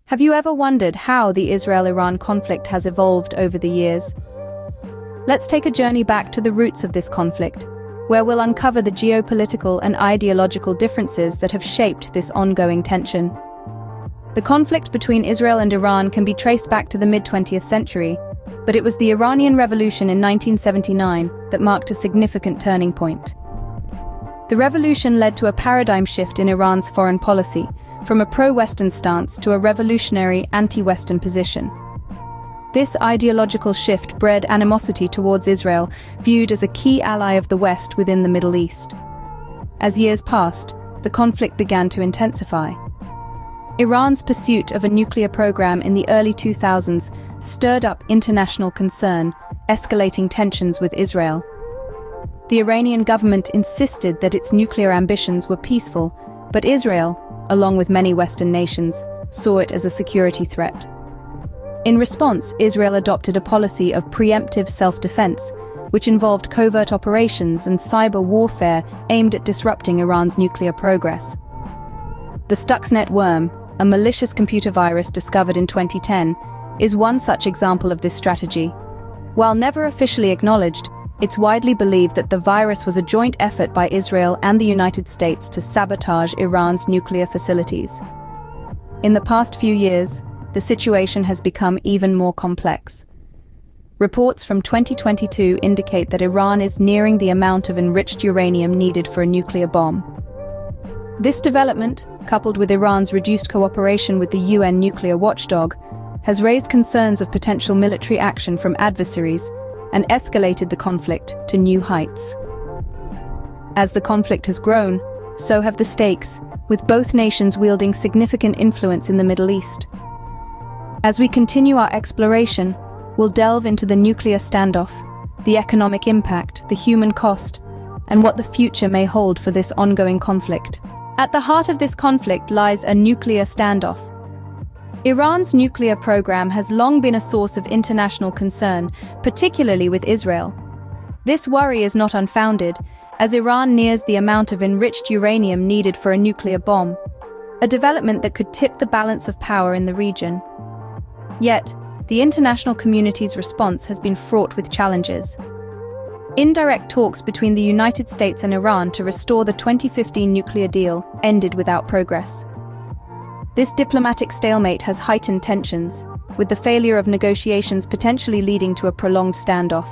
Have you ever wondered how the Israel-Iran conflict has evolved over the years? Let's take a journey back to the roots of this conflict, where we'll uncover the geopolitical and ideological differences that have shaped this ongoing tension. The conflict between Israel and Iran can be traced back to the mid-20th century, but it was the Iranian Revolution in 1979 that marked a significant turning point. The revolution led to a paradigm shift in Iran's foreign policy, from a pro-Western stance to a revolutionary anti-Western position. This ideological shift bred animosity towards Israel, viewed as a key ally of the West within the Middle East. As years passed, the conflict began to intensify. Iran's pursuit of a nuclear program in the early 2000s stirred up international concern, escalating tensions with Israel. The Iranian government insisted that its nuclear ambitions were peaceful, but Israel, along with many Western nations, saw it as a security threat. In response, Israel adopted a policy of preemptive self-defense, which involved covert operations and cyber warfare aimed at disrupting Iran's nuclear progress. The Stuxnet worm, a malicious computer virus discovered in 2010, is one such example of this strategy. While never officially acknowledged, it's widely believed that the virus was a joint effort by Israel and the United States to sabotage Iran's nuclear facilities. In the past few years, the situation has become even more complex. Reports from 2022 indicate that Iran is nearing the amount of enriched uranium needed for a nuclear bomb. This development, coupled with Iran's reduced cooperation with the UN nuclear watchdog, has raised concerns of potential military action from adversaries and escalated the conflict to new heights. As the conflict has grown, so have the stakes, with both nations wielding significant influence in the Middle East. As we continue our exploration, we'll delve into the nuclear standoff, the economic impact, the human cost, and what the future may hold for this ongoing conflict. At the heart of this conflict lies a nuclear standoff. Iran's nuclear program has long been a source of international concern, particularly with Israel. This worry is not unfounded, as Iran nears the amount of enriched uranium needed for a nuclear bomb, a development that could tip the balance of power in the region. Yet, the international community's response has been fraught with challenges. Indirect talks between the United States and Iran to restore the 2015 nuclear deal ended without progress. This diplomatic stalemate has heightened tensions, with the failure of negotiations potentially leading to a prolonged standoff.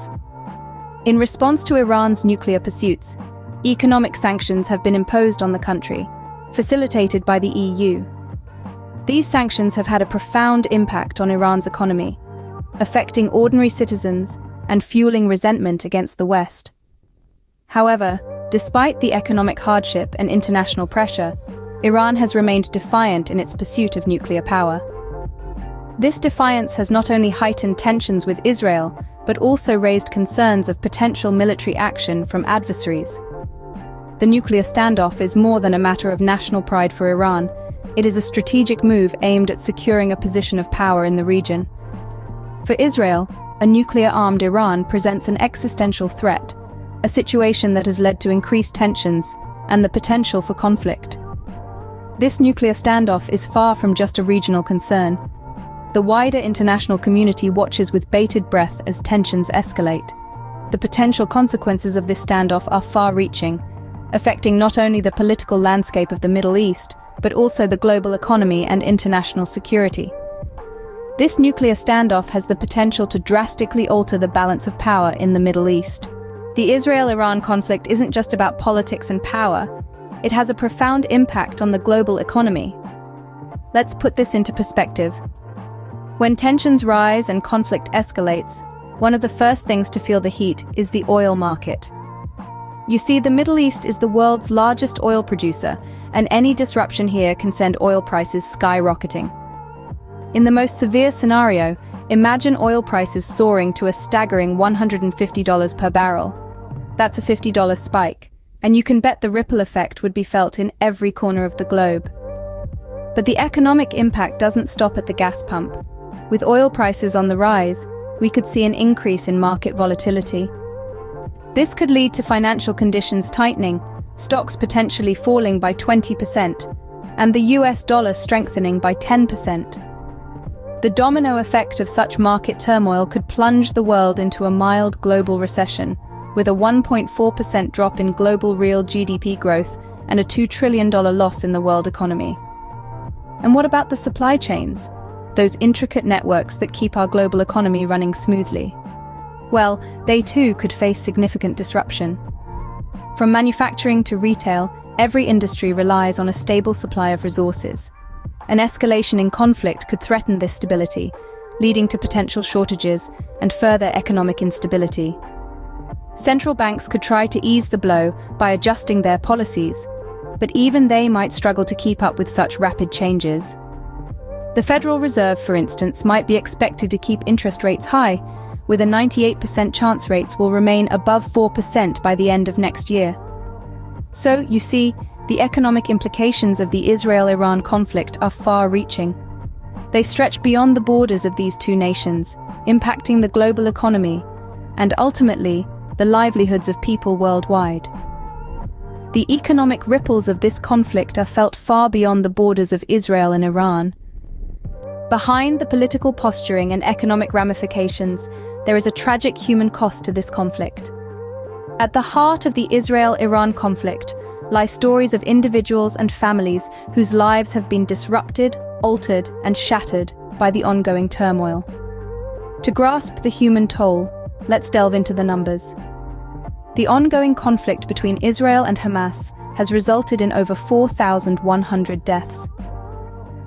In response to Iran's nuclear pursuits, economic sanctions have been imposed on the country, facilitated by the EU. These sanctions have had a profound impact on Iran's economy, affecting ordinary citizens and fueling resentment against the West. However, despite the economic hardship and international pressure, Iran has remained defiant in its pursuit of nuclear power. This defiance has not only heightened tensions with Israel, but also raised concerns of potential military action from adversaries. The nuclear standoff is more than a matter of national pride for Iran. It is a strategic move aimed at securing a position of power in the region. For Israel, a nuclear-armed Iran presents an existential threat, a situation that has led to increased tensions and the potential for conflict. This nuclear standoff is far from just a regional concern. The wider international community watches with bated breath as tensions escalate. The potential consequences of this standoff are far-reaching, affecting not only the political landscape of the Middle East, but also the global economy and international security. This nuclear standoff has the potential to drastically alter the balance of power in the Middle East. The Israel-Iran conflict isn't just about politics and power. It has a profound impact on the global economy. Let's put this into perspective. When tensions rise and conflict escalates, one of the first things to feel the heat is the oil market. You see, the Middle East is the world's largest oil producer, and any disruption here can send oil prices skyrocketing. In the most severe scenario, imagine oil prices soaring to a staggering $150 per barrel. That's a $50 spike, and you can bet the ripple effect would be felt in every corner of the globe. But the economic impact doesn't stop at the gas pump. With oil prices on the rise, we could see an increase in market volatility. This could lead to financial conditions tightening, stocks potentially falling by 20%, and the US dollar strengthening by 10%. The domino effect of such market turmoil could plunge the world into a mild global recession, with a 1.4% drop in global real GDP growth and a $2 trillion loss in the world economy. And what about the supply chains? Those intricate networks that keep our global economy running smoothly? Well, they too could face significant disruption. From manufacturing to retail, every industry relies on a stable supply of resources. An escalation in conflict could threaten this stability, leading to potential shortages and further economic instability. Central banks could try to ease the blow by adjusting their policies, but even they might struggle to keep up with such rapid changes. The Federal Reserve, for instance, might be expected to keep interest rates high, with a 98% chance rates will remain above 4% by the end of next year. So, you see, the economic implications of the Israel-Iran conflict are far-reaching. They stretch beyond the borders of these two nations, impacting the global economy and ultimately the livelihoods of people worldwide. The economic ripples of this conflict are felt far beyond the borders of Israel and Iran. Behind the political posturing and economic ramifications, there is a tragic human cost to this conflict. At the heart of the Israel-Iran conflict lie stories of individuals and families whose lives have been disrupted, altered, and shattered by the ongoing turmoil. To grasp the human toll, let's delve into the numbers. The ongoing conflict between Israel and Hamas has resulted in over 4,100 deaths.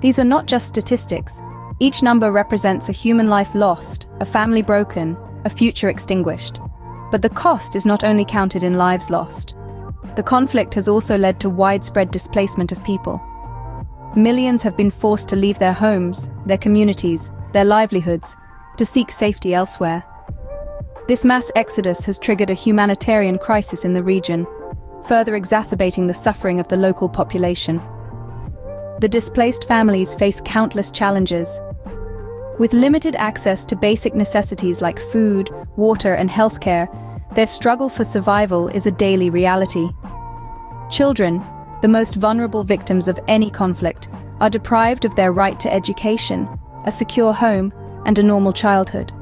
These are not just statistics. Each number represents a human life lost, a family broken, a future extinguished. But the cost is not only counted in lives lost. The conflict has also led to widespread displacement of people. Millions have been forced to leave their homes, their communities, their livelihoods, to seek safety elsewhere. This mass exodus has triggered a humanitarian crisis in the region, further exacerbating the suffering of the local population. The displaced families face countless challenges. With limited access to basic necessities like food, water, and healthcare, their struggle for survival is a daily reality. Children, the most vulnerable victims of any conflict, are deprived of their right to education, a secure home, and a normal childhood.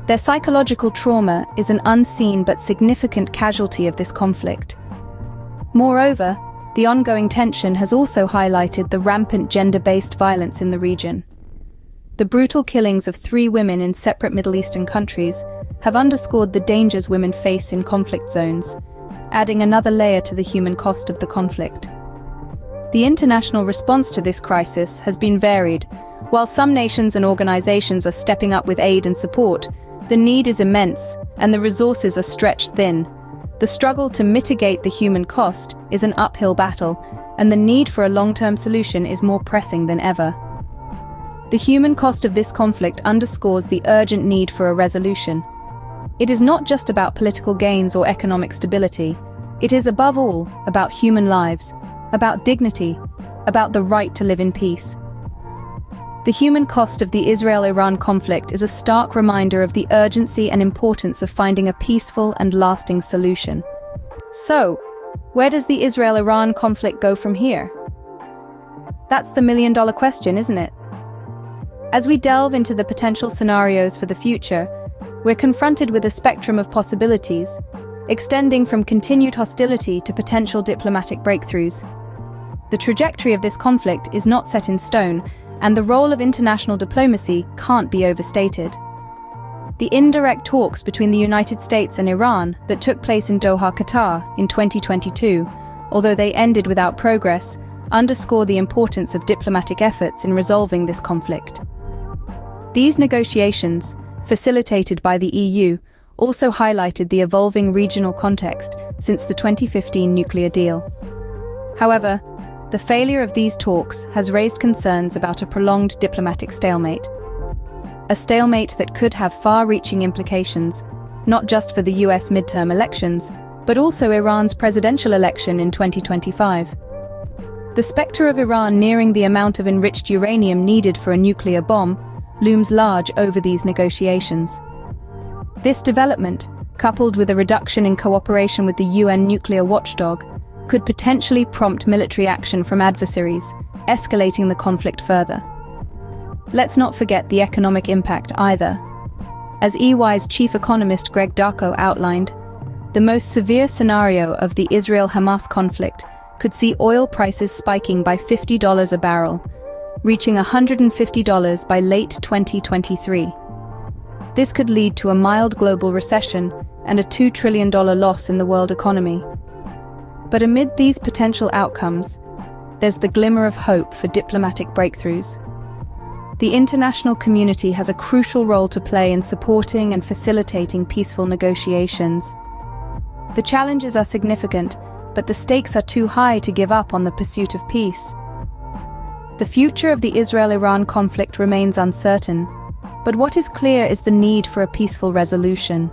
Their psychological trauma is an unseen but significant casualty of this conflict. Moreover, the ongoing tension has also highlighted the rampant gender-based violence in the region. The brutal killings of 3 women in separate Middle Eastern countries have underscored the dangers women face in conflict zones, adding another layer to the human cost of the conflict. The international response to this crisis has been varied. While some nations and organizations are stepping up with aid and support, the need is immense and the resources are stretched thin. The struggle to mitigate the human cost is an uphill battle, and the need for a long-term solution is more pressing than ever. The human cost of this conflict underscores the urgent need for a resolution. It is not just about political gains or economic stability. It is above all about human lives, about dignity, about the right to live in peace. The human cost of the Israel-Iran conflict is a stark reminder of the urgency and importance of finding a peaceful and lasting solution. So, where does the Israel-Iran conflict go from here? That's the million-dollar question, isn't it? As we delve into the potential scenarios for the future, we're confronted with a spectrum of possibilities, extending from continued hostility to potential diplomatic breakthroughs. The trajectory of this conflict is not set in stone, and the role of international diplomacy can't be overstated. The indirect talks between the United States and Iran that took place in Doha, Qatar, in 2022, although they ended without progress, underscore the importance of diplomatic efforts in resolving this conflict. These negotiations, facilitated by the EU, also highlighted the evolving regional context since the 2015 nuclear deal. However, the failure of these talks has raised concerns about a prolonged diplomatic stalemate. A stalemate that could have far-reaching implications, not just for the US midterm elections, but also Iran's presidential election in 2025. The specter of Iran nearing the amount of enriched uranium needed for a nuclear bomb looms large over these negotiations. This development, coupled with a reduction in cooperation with the UN nuclear watchdog, could potentially prompt military action from adversaries, escalating the conflict further. Let's not forget the economic impact either. As EY's chief economist Greg Darko outlined, the most severe scenario of the Israel-Hamas conflict could see oil prices spiking by $50 a barrel, reaching $150 by late 2023. This could lead to a mild global recession and a $2 trillion loss in the world economy. But amid these potential outcomes, there's the glimmer of hope for diplomatic breakthroughs. The international community has a crucial role to play in supporting and facilitating peaceful negotiations. The challenges are significant, but the stakes are too high to give up on the pursuit of peace. The future of the Israel-Iran conflict remains uncertain, but what is clear is the need for a peaceful resolution.